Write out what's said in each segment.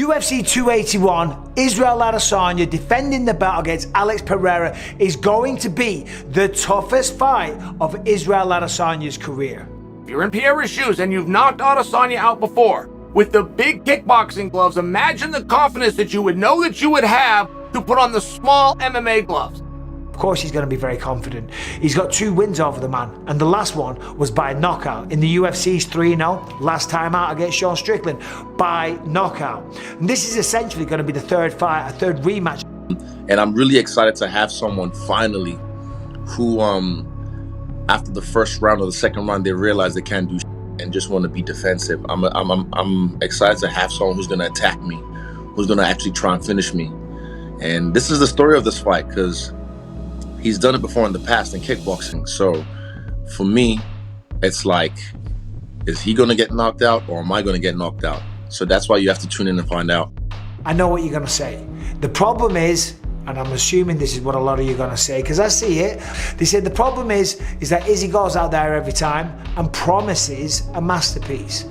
UFC 281, Israel Adesanya defending the belt against Alex Pereira is going to be the toughest fight of Israel Adesanya's career. If you're in Pereira's shoes and you've knocked Adesanya out before, with the big kickboxing gloves, imagine the confidence that you would know that you would have to put on the small MMA gloves. Of course he's going to be very confident. He's got 2 wins over the man, and the last one was by knockout. In the UFC's 3-0, last time out against Sean Strickland, by knockout. And this is essentially going to be the third fight, a third rematch. And I'm really excited to have someone finally who, after the first round or the second round, they realize they can't do and just want to be defensive. I'm excited to have someone who's going to attack me, who's going to actually try and finish me. And this is the story of this fight, because he's done it before in the past in kickboxing. So for me, it's like, is he going to get knocked out or am I going to get knocked out? So that's why you have to tune in and find out. I know what you're going to say. The problem is, and I'm assuming this is what a lot of you are going to say, because I see it. They said the problem is that Izzy goes out there every time and promises a masterpiece.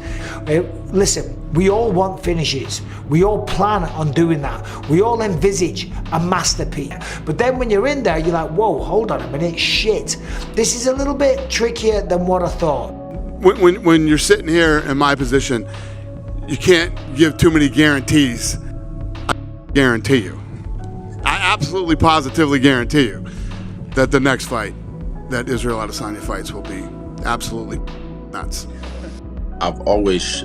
Listen, we all want finishes. We all plan on doing that. We all envisage a masterpiece. But then when you're in there, you're like, whoa, hold on a minute, shit. This is a little bit trickier than what I thought. When you're sitting here in my position, you can't give too many guarantees. I guarantee you. I absolutely positively guarantee you that the next fight that Israel Adesanya fights will be absolutely nuts. I've always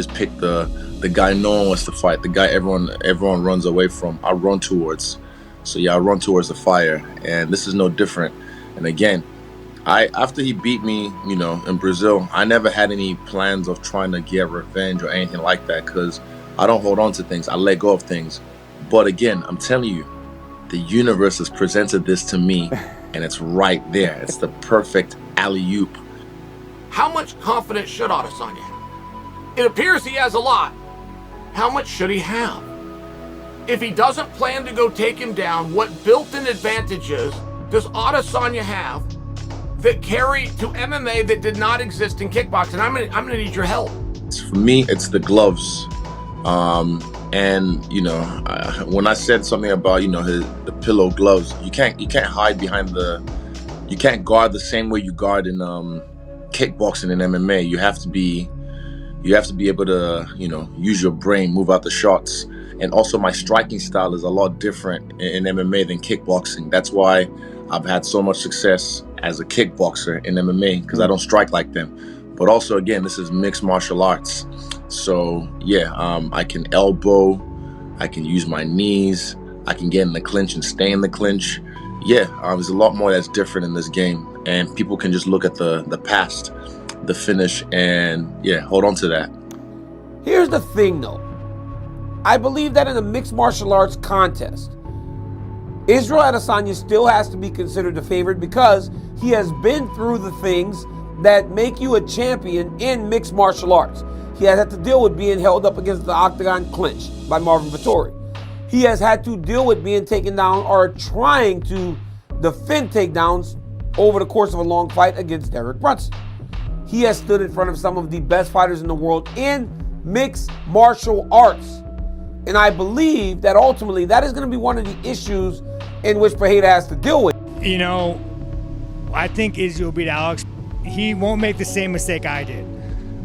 picked the guy no one wants to fight, the guy everyone runs away from. I run towards. So yeah, I run towards the fire, and this is no different. And again, after he beat me, in Brazil, I never had any plans of trying to get revenge or anything like that, because I don't hold on to things. I let go of things. But again, I'm telling you, the universe has presented this to me, and it's right there. It's the perfect alley-oop. How much confidence should Adesanya have? It appears he has a lot. How much should he have? If he doesn't plan to go take him down, what built-in advantages does Adesanya have that carry to MMA that did not exist in kickboxing? I'm gonna need your help. For me, it's the gloves. And when I said something about the pillow gloves, you can't hide behind you can't guard the same way you guard in kickboxing and MMA. You have to be able to use your brain, move out the shots. And also my striking style is a lot different in MMA than kickboxing. That's why I've had so much success as a kickboxer in MMA, because I don't strike like them. But also, again, this is mixed martial arts. So yeah, I can elbow, I can use my knees, I can get in the clinch and stay in the clinch. Yeah, there's a lot more that's different in this game, and people can just look at the past, the finish, and yeah, hold on to that. Here's the thing though. I believe that in a mixed martial arts contest, Israel Adesanya still has to be considered the favorite, because he has been through the things that make you a champion in mixed martial arts. He has had to deal with being held up against the octagon clinch by Marvin Vettori. He has had to deal with being taken down or trying to defend takedowns over the course of a long fight against Derek Brunson. He has stood in front of some of the best fighters in the world in mixed martial arts. And I believe that ultimately that is going to be one of the issues in which Pereira has to deal with. I think Izzy will beat Alex. He won't make the same mistake I did.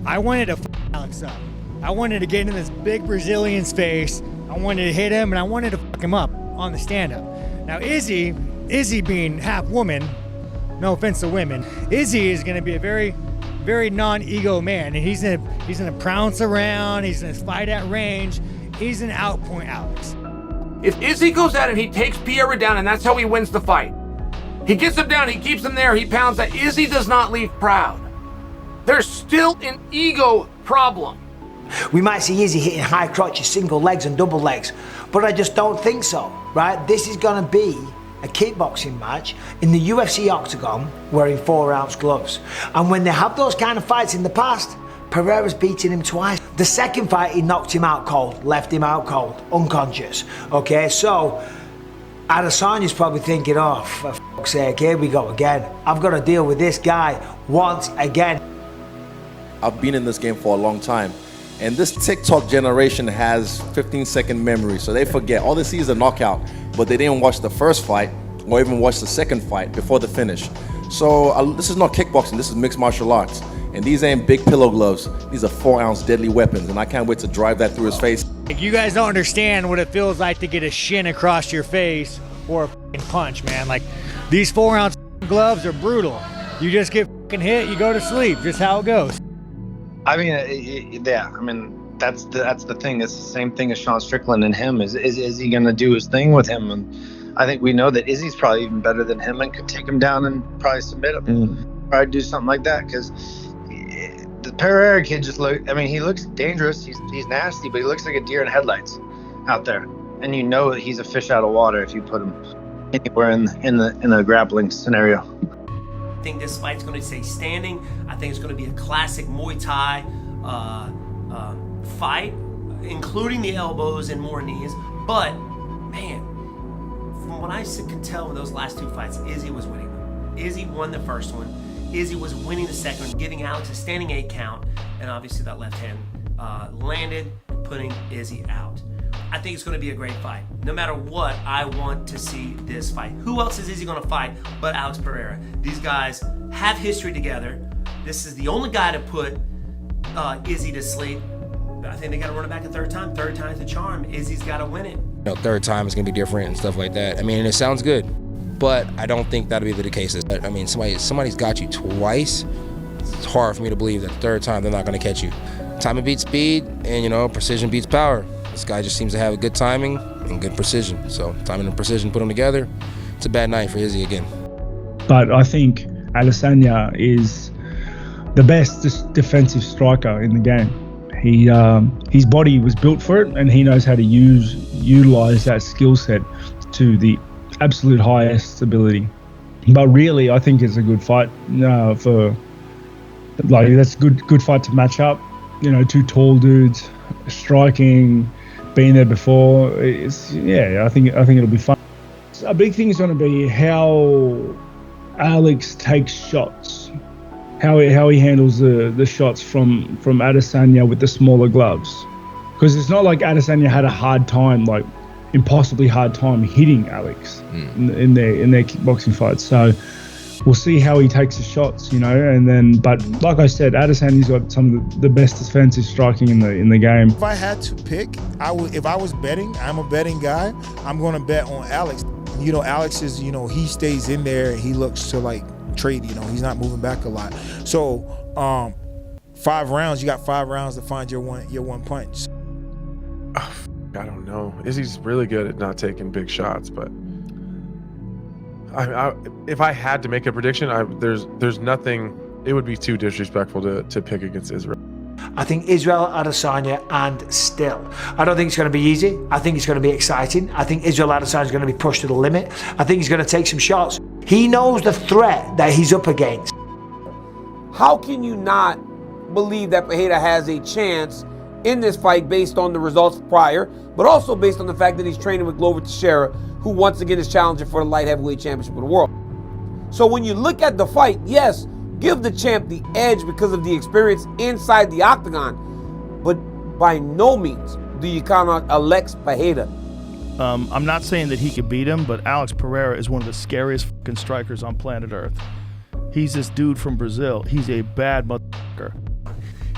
I wanted to f Alex up. I wanted to get into this big Brazilian's face. I wanted to hit him, and I wanted to f him up on the stand-up. Now Izzy being half woman, no offense to women, Izzy is going to be a very, very non-ego man, and he's gonna prounce around. He's gonna fight at range. He's an outpoint Alex. If Izzy goes out and he takes Pereira down, and that's how he wins the fight, he gets him down, he keeps him there, he pounds that, Izzy does not leave proud. There's still an ego problem. We might see Izzy hitting high crotches, single legs and double legs, but I just don't think so, right? This is gonna be a kickboxing match in the UFC octagon wearing 4-ounce gloves. And when they have those kind of fights in the past, Pereira's beaten him twice. The second fight, he knocked him out cold, left him out cold, unconscious. Okay, so Adesanya's probably thinking, oh, for fuck's sake, here we go again. I've got to deal with this guy once again. I've been in this game for a long time, And this TikTok generation has 15-second memory, so they forget. All they see is a knockout, but they didn't watch the first fight or even watch the second fight before the finish. So this is not kickboxing, this is mixed martial arts. And these ain't big pillow gloves. These are 4-ounce deadly weapons, and I can't wait to drive that through his face. You guys don't understand what it feels like to get a shin across your face or a fucking punch, man. Like, these 4-ounce gloves are brutal. You just get fucking hit, you go to sleep, just how it goes. I mean, yeah. I mean, that's the thing. It's the same thing as Sean Strickland and him. Is he going to do his thing with him? And I think we know that Izzy's probably even better than him and could take him down and probably submit him. Probably do something like that, because the Pereira kid just he looks dangerous. He's nasty, but he looks like a deer in headlights out there. And you know that he's a fish out of water if you put him anywhere in a grappling scenario. I think this fight's going to stay standing. I think it's going to be a classic Muay Thai fight, including the elbows and more knees. But, man, from what I can tell in those last two fights, Izzy was winning them. Izzy won the first one. Izzy was winning the second one, giving Alex a standing 8 count. And obviously that left hand landed, putting Izzy out. I think it's going to be a great fight. No matter what, I want to see this fight. Who else is Izzy going to fight but Alex Pereira? These guys have history together. This is the only guy to put Izzy to sleep. But I think they got to run it back a third time. Third time's the charm. Izzy's got to win it. Third time is going to be different and stuff like that. I mean, and it sounds good, but I don't think that'll be the case. I mean, somebody's got you twice. It's hard for me to believe that the third time they're not going to catch you. Timing beats speed, and precision beats power. This guy just seems to have a good timing and good precision. So timing and precision, put them together. It's a bad night for Izzy again. But I think Adesanya is the best defensive striker in the game. His body was built for it, and he knows how to utilize that skill set to the absolute highest ability. But really, I think it's a good fight that's a good fight to match up. Two tall dudes striking. Been there before. I think it'll be fun. A big thing is going to be how Alex takes shots, how he handles the shots from Adesanya with the smaller gloves, because it's not like Adesanya had a hard time, like impossibly hard time hitting Alex in their kickboxing fights. So we'll see how he takes the shots, but like I said, Adesanya's got some of the best defensive striking in the game. If I had to pick, if I was betting, I'm a betting guy, I'm going to bet on Alex. Alex is, he stays in there and he looks to trade, he's not moving back a lot. So 5 rounds, you got 5 rounds to find your one punch. I don't know. Izzy's really good at not taking big shots, but if I had to make a prediction, there's nothing. It would be too disrespectful to pick against Israel. I think Israel Adesanya and still. I don't think it's going to be easy. I think it's going to be exciting. I think Israel Adesanya is going to be pushed to the limit. I think he's going to take some shots. He knows the threat that he's up against. How can you not believe that Pereira has a chance in this fight based on the results prior, but also based on the fact that he's training with Glover Teixeira, who once again is challenging for the light heavyweight championship of the world? So when you look at the fight, yes, give the champ the edge because of the experience inside the octagon, but by no means do you count on Alex Pereira. I'm not saying that he could beat him, but Alex Pereira is one of the scariest fucking strikers on planet Earth. He's this dude from Brazil. He's a bad motherfucker.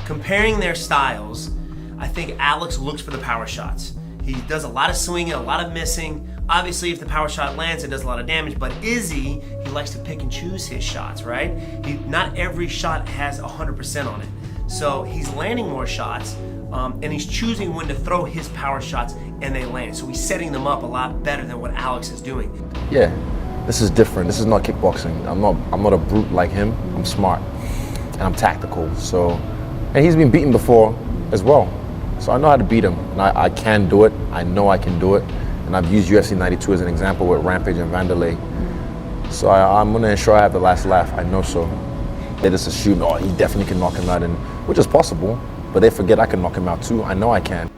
Comparing their styles, I think Alex looks for the power shots. He does a lot of swinging, a lot of missing. Obviously, if the power shot lands, it does a lot of damage, but Izzy, he likes to pick and choose his shots, right? Not every shot has 100% on it. So he's landing more shots, and he's choosing when to throw his power shots, and they land. So he's setting them up a lot better than what Alex is doing. Yeah, this is different. This is not kickboxing. I'm not a brute like him. I'm smart, and I'm tactical. So, and he's been beaten before as well. So I know how to beat him, and I can do it. I know I can do it. And I've used UFC 92 as an example with Rampage and Vanderlei. So I'm going to ensure I have the last laugh. I know so. They just assume, he definitely can knock him out, which is possible. But they forget I can knock him out too. I know I can.